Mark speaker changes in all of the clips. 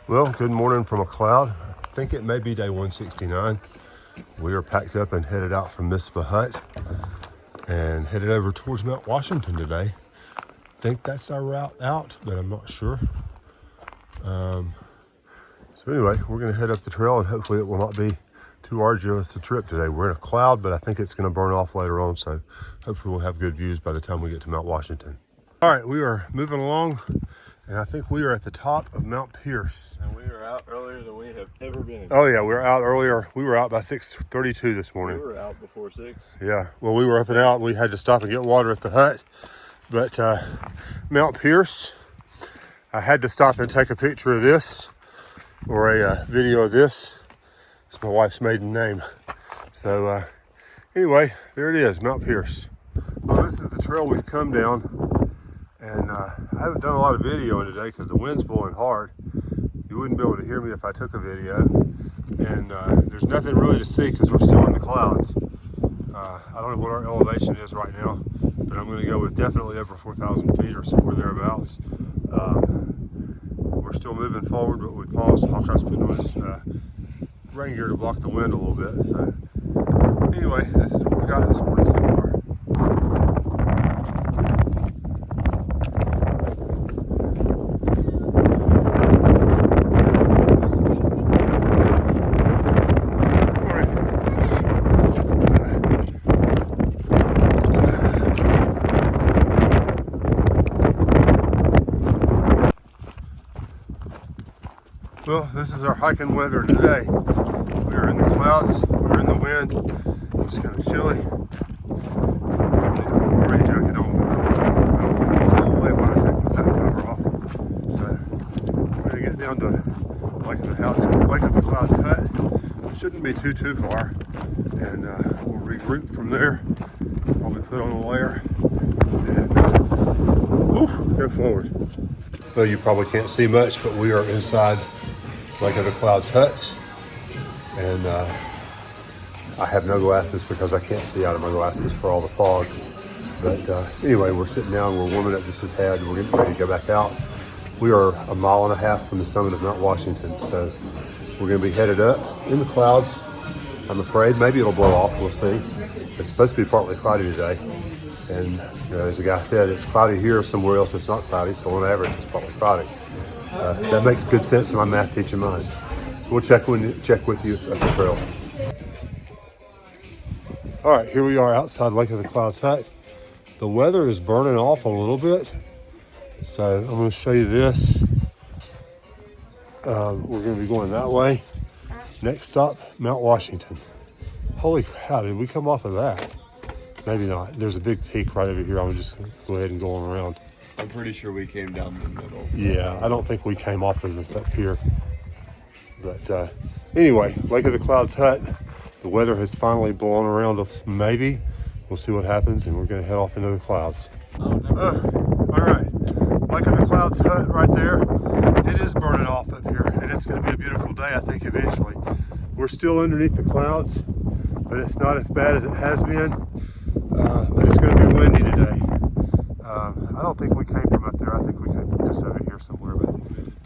Speaker 1: Well, good morning from a cloud. I think it may be day 169. We are packed up and headed out from Mizpah Hut and headed over towards Mount Washington today. I think that's our route out, but I'm not sure. So anyway, we're gonna head up the trail and hopefully it will not be too arduous a trip today. We're in a cloud, but I think it's gonna burn off later on. So hopefully we'll have good views by the time we get to Mount Washington. All right, we are moving along. And I think we are at the top of Mount Pierce.
Speaker 2: And we are out earlier than we have ever been.
Speaker 1: Oh yeah, we were out earlier. We were out by 6:32 this morning.
Speaker 2: We were out before 6.
Speaker 1: Yeah, well, we were up and out. We had to stop and get water at the hut. But Mount Pierce, I had to stop and take a picture of this or a video of this. It's my wife's maiden name. So anyway, there it is, Mount Pierce. Well, this is the trail we've come down. And I haven't done a lot of videoing today because the wind's blowing hard. You wouldn't be able to hear me if I took a video. And there's nothing really to see because we're still in the clouds. I don't know what our elevation is right now, but I'm going to go with definitely over 4,000 feet or somewhere thereabouts. We're still moving forward, but we paused. Hawkeye's putting on his rain gear to block the wind a little bit. So anyway, this is what we got this morning so far. Well, this is our hiking weather today. We are in the clouds, we're in the wind, it's kind of chilly. I need to put my rain jacket on, but I don't want to go all the way when I take my back cover off. So we're going to get down to Lake of the Clouds hut. It shouldn't be too far. And we'll regroup from there. Probably put on a layer and go forward. Well, you probably can't see much, but we are inside Lake of the Clouds hut, and I have no glasses because I can't see out of my glasses for all the fog. But anyway, we're sitting down, we're warming up just a tad, we're getting ready to go back out. We are 1.5 miles from the summit of Mount Washington, so we're going to be headed up in the clouds. I'm afraid maybe it'll blow off, we'll see. It's supposed to be partly cloudy today, and you know, as the guy said, it's cloudy here, somewhere else it's not cloudy, so on average it's partly cloudy. That makes good sense to my math teacher mind. We'll check with you at the trail. All right, here we are outside Lake of the Clouds hut. The weather is burning off a little bit, so I'm going to show you this. We're going to be going that way. Next stop, Mount Washington. Holy cow, did we come off of that? Maybe not. There's a big peak right over here. I'm just going to go ahead and go on around.
Speaker 2: I'm pretty sure we came down the middle.
Speaker 1: Yeah, I don't think we came off of this up here. But anyway, Lake of the Clouds hut. The weather has finally blown around us, maybe. We'll see what happens, and we're going to head off into the clouds. All right, Lake of the Clouds hut right there. It is burning off up here, and it's going to be a beautiful day, I think, eventually. We're still underneath the clouds, but it's not as bad as it has been. But it's going to be windy today. I don't think we came from up there. I think we came from just over here somewhere, but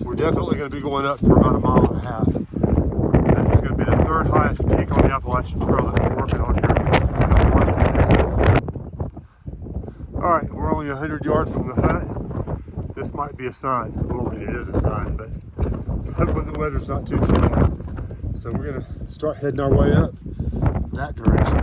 Speaker 1: we're definitely going to be going up for about 1.5 miles. This is going to be the 3rd highest peak on the Appalachian Trail that we're working on here in Mount Washington. All right, we're only 100 yards from the hut. This might be a sign. Well, I mean, it is a sign, but hopefully the weather's not too bad. So we're going to start heading our way up that direction.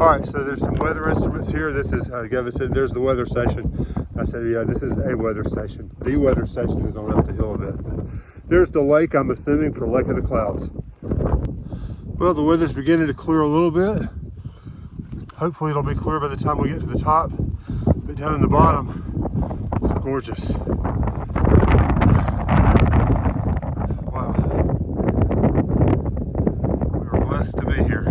Speaker 1: All right, so there's some weather instruments here. This is, Gavin said, there's the weather station. I said, yeah, this is a weather station. The weather station is on up the hill a bit. But there's the lake, I'm assuming, for Lake of the Clouds. Well, the weather's beginning to clear a little bit. Hopefully it'll be clear by the time we get to the top. But down in the bottom, it's gorgeous. Wow. We are blessed to be here.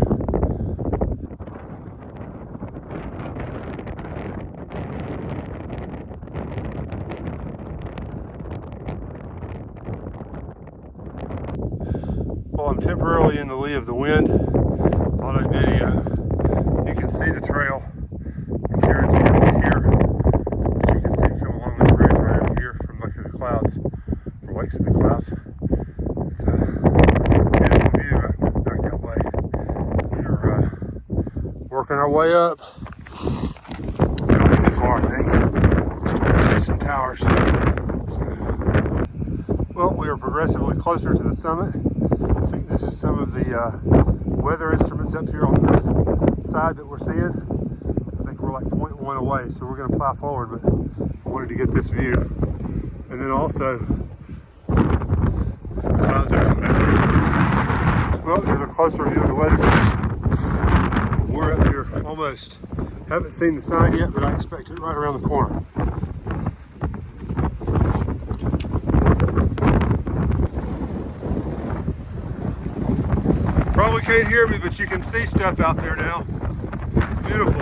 Speaker 1: Well, I'm temporarily in the lee of the wind. Thought I'd video. You can see the trail. The carriage over here. But you can see it come along this ridge right over here from Lake of the Clouds, or Lakes of the Clouds. working our way up. Not too far, I think. We're starting to see some towers. So, well, we are progressively closer to the summit. I think this is some of the weather instruments up here on the side that we're seeing. I think we're like 0.1 away, so we're going to fly forward, but I wanted to get this view. And then also, the clouds are coming back here. Well, here's a closer view of the weather station. We're up here almost. Haven't seen the sign yet, but I expect it right around the corner. Probably can't hear me, but you can see stuff out there now. It's beautiful.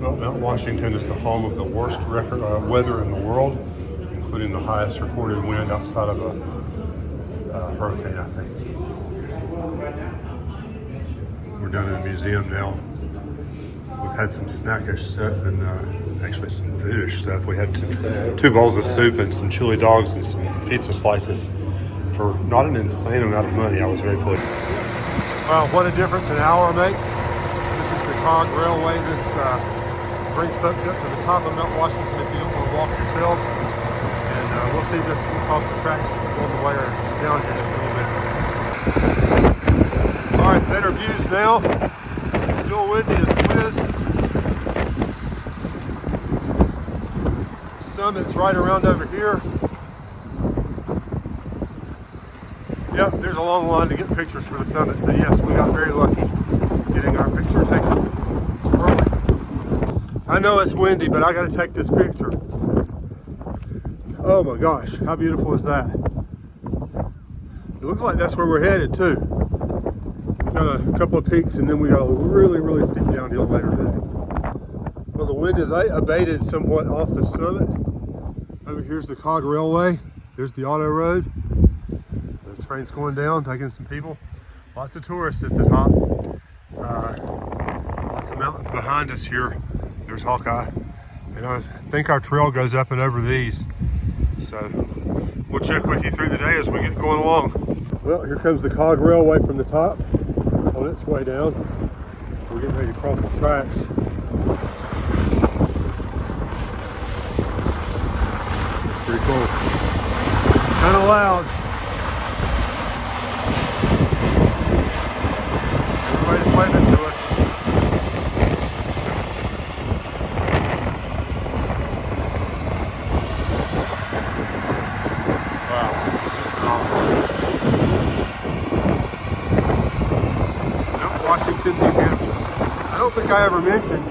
Speaker 1: Well, Mount Washington is the home of the worst weather in the world, including the highest recorded wind outside of a hurricane, I think. We're down in the museum now. We've had some snackish stuff and actually some foodish stuff. We had two bowls of soup and some chili dogs and some pizza slices for not an insane amount of money. I was very pleased. Wow, what a difference an hour makes. This is the cog railway. This brings folks up to the top of Mount Washington if you don't want to walk yourselves. And we'll see this across the tracks on the way down here just a little bit. All right, better views now. Still windy as the whiz. Summit's right around over here. Yep, there's a long line to get pictures for the summit. So yes, we got very lucky getting our picture taken early. I know it's windy, but I got to take this picture. Oh my gosh, how beautiful is that? It looks like that's where we're headed too. We've got a couple of peaks and then we got a really, really steep downhill later today. Well, the wind is abated somewhat off the summit. Over here's the cog railway. There's the auto road. The train's going down, taking some people. Lots of tourists at the top. Lots of mountains behind us here. There's Hawkeye. And I think our trail goes up and over these. So we'll check with you through the day as we get going along. Well, here comes the cog railway from the top on its way down. We're getting ready to cross the tracks. It's pretty cool. Kind of loud. Everybody's waving to us. Washington, New Hampshire. I don't think I ever mentioned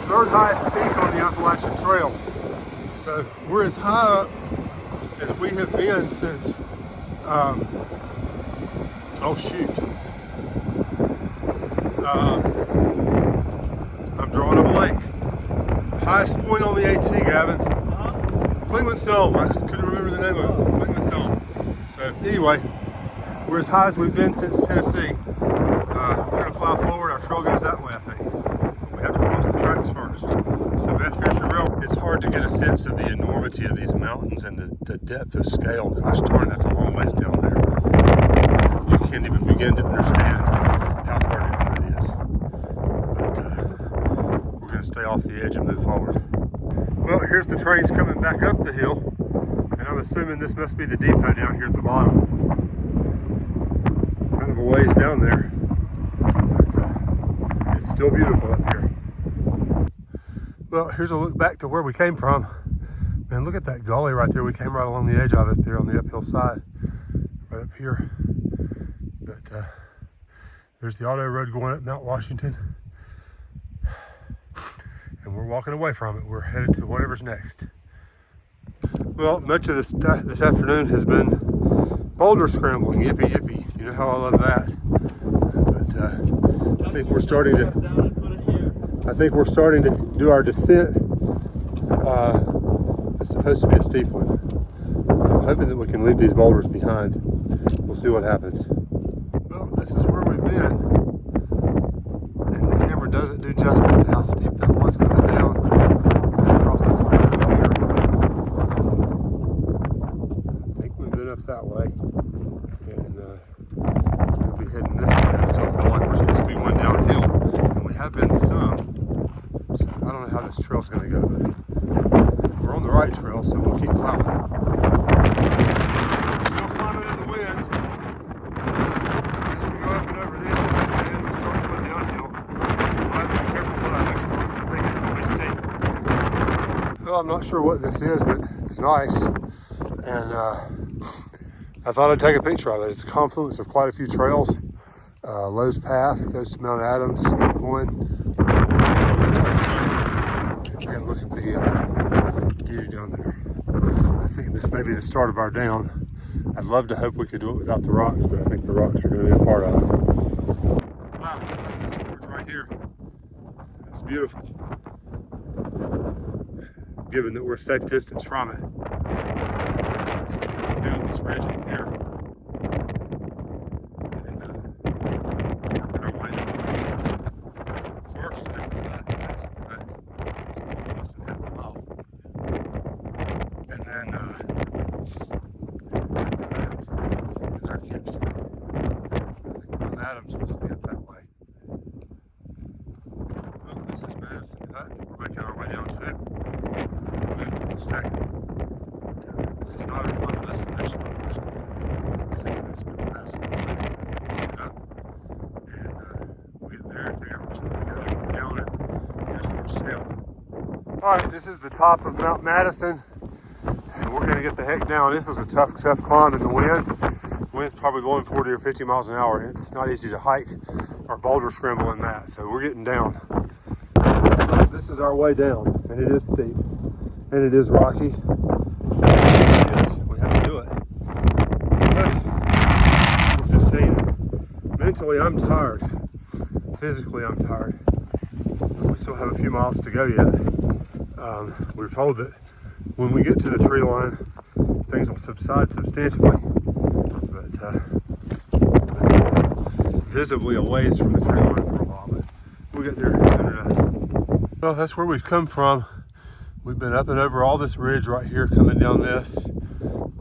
Speaker 1: third highest peak on the Appalachian Trail. So we're as high up as we have been since, oh shoot. I'm drawing a blank. Highest point on the AT, Gavin. Clingman's Dome. I just couldn't remember the name of it. Clingman's Dome. So anyway, we're as high as we've been since Tennessee. We're going to fly forward. Our trail goes that way, I think. But we have to cross the tracks first. So Beth, here's your rail. It's hard to get a sense of the enormity of these mountains and the depth of scale. Gosh darn, that's a long ways down there. You can't even begin to understand how far down that is. But we're going to stay off the edge and move forward. Well, here's the trains coming back up the hill. And I'm assuming this must be the depot down here at the bottom. Kind of a ways down there. It's still beautiful up here. Well, here's a look back to where we came from. Man, look at that gully right there. We came right along the edge of it there on the uphill side, right up here. But there's the auto road going up Mount Washington. And we're walking away from it. We're headed to whatever's next. Well, much of this afternoon has been boulder scrambling. Yippee, yippee. You know how I love that. But I think we're starting to do our descent. It's supposed to be a steep one. I'm hoping that we can leave these boulders behind. We'll see what happens. Well, this is where we've been. And the camera doesn't do justice to how steep that was coming down. We're going to cross this ridge over here. I think we've been up that way. And this trail's gonna go, but we're on the right trail, so we'll keep climbing. Still climbing in the wind. As we go up and over this, and we start going downhill. We'll have to be careful what I next one, because I think it's gonna be steep. Well, I'm not sure what this is, but it's nice. And I thought I'd take a picture of it. It's a confluence of quite a few trails. Lowe's Path goes to Mount Adams. Going. And look at the beauty down there. I think this may be the start of our down. I'd love to hope we could do it without the rocks, but I think the rocks are going to be a part of it. Wow, look at this gorge right here. It's beautiful. Given that we're a safe distance from it. So we can go down this ridge up here. And working our way down the distance. First, after that, that's less than half a mile. And then after that is our campsite. I think Mount Adams must be up that way. Well, this is Madison Hut that we're making our way down to. We'll move for just a second. This is not our final destination, unfortunately. I'm thinking this Mount Madison Hut up. And we'll get there and figure out which way we gotta go down and go towards town. Alright, this is the top of Mount Madison. And we're gonna get the heck down. This was a tough climb in the wind. The wind's probably blowing 40 or 50 miles an hour. It's not easy to hike or boulder scramble in that. So we're getting down. This is our way down, and it is steep, and it is rocky. We have to do it. 4:15. Mentally, I'm tired. Physically, I'm tired. We still have a few miles to go yet. We were told that when we get to the tree line, things will subside substantially. But visibly a ways from the tree line for a while, but we'll get there soon enough. Well, that's where we've come from. We've been up and over all this ridge right here, coming down this,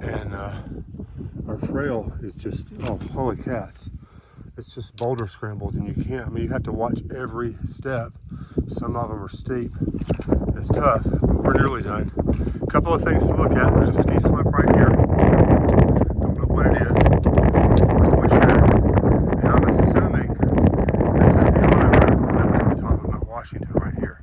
Speaker 1: and our trail is just, oh, holy cats. It's just boulder scrambles, and you can't, I mean, you have to watch every step. Some of them are steep. It's tough, but we're nearly done. A couple of things to look at. There's a ski slip right here. Don't know what it is. We should. And I'm assuming this is the auto road going up to the top of Mount Washington right here.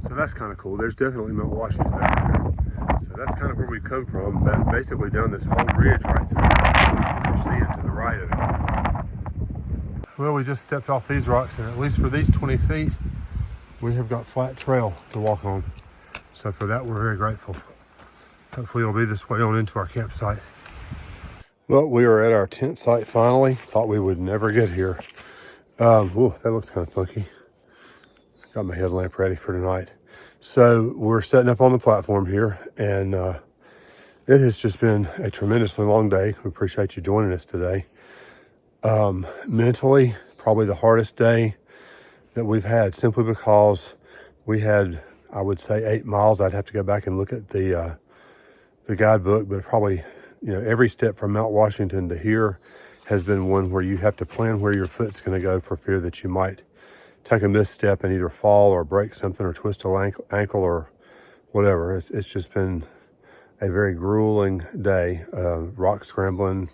Speaker 1: So that's kind of cool. There's definitely Mount Washington out there. So that's kind of where we've come from, but basically down this whole ridge right there, that you're seeing to the right of it. Well, we just stepped off these rocks, and at least for these 20 feet, we have got flat trail to walk on. So for that, we're very grateful. Hopefully it'll be this way on into our campsite. Well, we are at our tent site finally. Thought we would never get here. Ooh, that looks kind of funky. Got my headlamp ready for tonight. So we're setting up on the platform here, and it has just been a tremendously long day. We appreciate you joining us today. Mentally, probably the hardest day that we've had, simply because we had, I would say, 8 miles. I'd have to go back and look at the guidebook, but probably, you know, every step from Mount Washington to here has been one where you have to plan where your foot's going to go for fear that you might take a misstep and either fall or break something or twist a ankle or whatever. It's just been a very grueling day. Rock scrambling,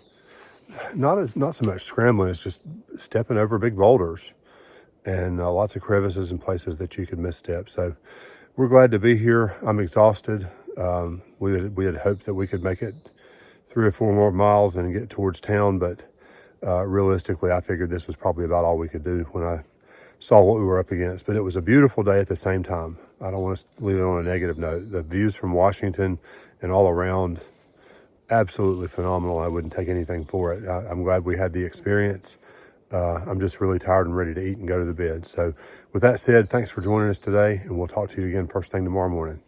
Speaker 1: not so much scrambling, it's just stepping over big boulders, and lots of crevices and places that you could misstep. So we're glad to be here. I'm exhausted. We had hoped that we could make it 3 or 4 more miles and get towards town, but realistically, I figured this was probably about all we could do when I saw what we were up against. But it was a beautiful day at the same time. I don't want to leave it on a negative note. The views from Washington and all around, absolutely phenomenal. I wouldn't take anything for it. I'm glad we had the experience. I'm just really tired and ready to eat and go to the bed. So with that said, thanks for joining us today, and we'll talk to you again first thing tomorrow morning.